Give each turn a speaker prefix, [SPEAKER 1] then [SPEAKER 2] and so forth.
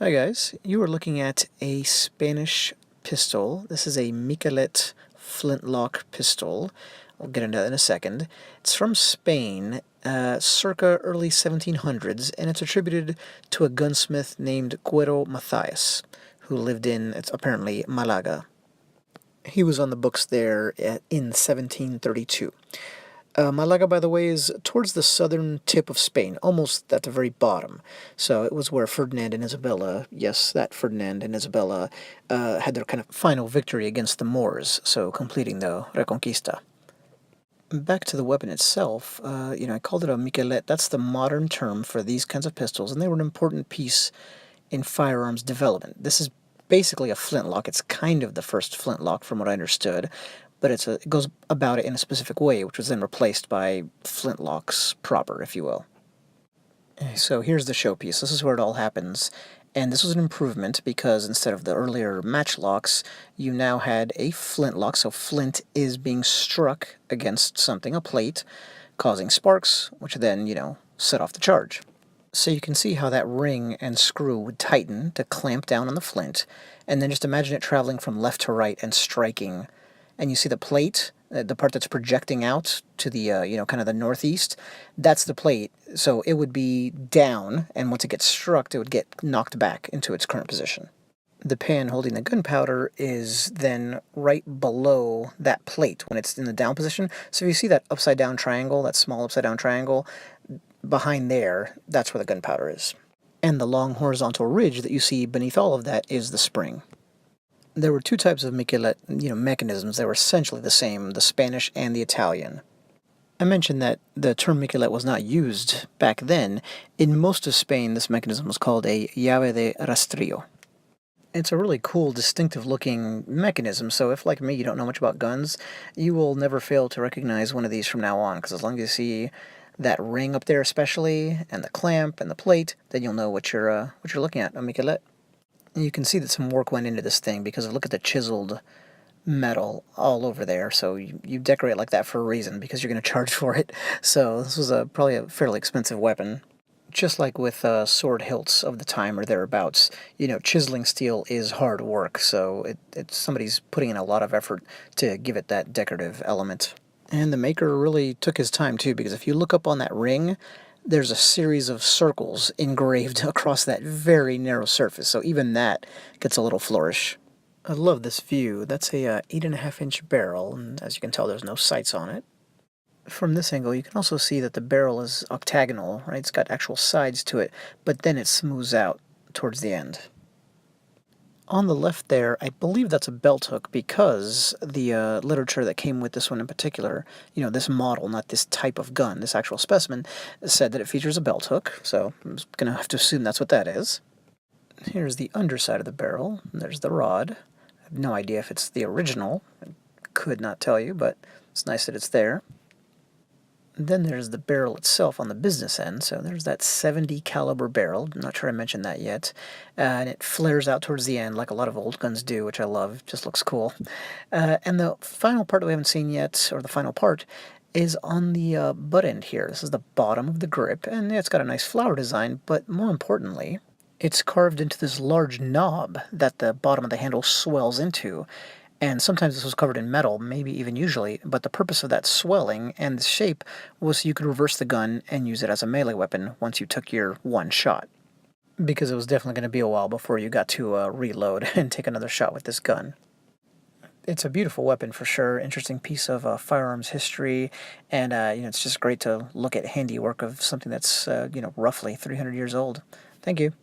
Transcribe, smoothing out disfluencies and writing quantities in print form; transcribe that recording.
[SPEAKER 1] Hi guys, you are looking at a Spanish pistol. This is a Miquelet flintlock pistol. I'll get into that in a second. It's from Spain, circa early 1700s, and it's attributed to a gunsmith named Cuero Matthias, who lived in, it's apparently, Malaga. He was on the books there in 1732. Malaga, by the way, is towards the southern tip of Spain, almost at the very bottom. So it was where Ferdinand and Isabella, yes, that Ferdinand and Isabella, had their kind of final victory against the Moors, so completing the Reconquista. Back to the weapon itself, I called it a Miquelet. That's the modern term for these kinds of pistols, and they were an important piece in firearms development. This is basically a flintlock. It's kind of the first flintlock from what I understood, but it goes about it in a specific way, which was then replaced by flintlocks proper, if you will. So here's the showpiece. This is where it all happens. And this was an improvement because instead of the earlier matchlocks, you now had a flintlock. So flint is being struck against something, a plate, causing sparks, which then, set off the charge. So you can see how that ring and screw would tighten to clamp down on the flint, and then just imagine it traveling from left to right and striking. And you see the plate, the part that's projecting out to the, kind of the northeast, that's the plate. So it would be down, and once it gets struck, it would get knocked back into its current position. The pan holding the gunpowder is then right below that plate when it's in the down position. So if you see that upside down triangle, that small upside down triangle, behind there, that's where the gunpowder is. And the long horizontal ridge that you see beneath all of that is the spring. There were two types of Miquelet, mechanisms. They were essentially the same, the Spanish and the Italian. I mentioned that the term Miquelet was not used back then. In most of Spain, this mechanism was called a llave de rastrillo. It's a really cool, distinctive-looking mechanism, so if, like me, you don't know much about guns, you will never fail to recognize one of these from now on, because as long as you see that ring up there especially, and the clamp, and the plate, then you'll know what you're looking at, a Miquelet. And you can see that some work went into this thing, because look at the chiseled metal all over there, so you decorate like that for a reason, because you're going to charge for it. So this was probably a fairly expensive weapon. Just like with sword hilts of the time or thereabouts, chiseling steel is hard work, so somebody's putting in a lot of effort to give it that decorative element. And the maker really took his time, too, because if you look up on that ring, there's a series of circles engraved across that very narrow surface, so even that gets a little flourish. I love this view. That's a 8.5-inch barrel, and as you can tell, there's no sights on it. From this angle, you can also see that the barrel is octagonal, right? It's got actual sides to it, but then it smooths out towards the end. On the left there, I believe that's a belt hook because the literature that came with this one in particular, this model, not this type of gun, this actual specimen, said that it features a belt hook, so I'm just going to have to assume that's what that is. Here's the underside of the barrel. There's the rod. I have no idea if it's the original. I could not tell you, but it's nice that it's there. Then there's the barrel itself on the business end, so there's that 70 caliber barrel. I'm not sure I mentioned that yet. And it flares out towards the end like a lot of old guns do, which I love. Just looks cool. And the final part that we haven't seen yet, or the final part, is on the butt end here. This is the bottom of the grip, and it's got a nice flower design, but more importantly, it's carved into this large knob that the bottom of the handle swells into. And sometimes this was covered in metal, maybe even usually, but the purpose of that swelling and the shape was so you could reverse the gun and use it as a melee weapon once you took your one shot. Because it was definitely going to be a while before you got to reload and take another shot with this gun. It's a beautiful weapon for sure, interesting piece of firearms history, and it's just great to look at handiwork of something that's roughly 300 years old. Thank you.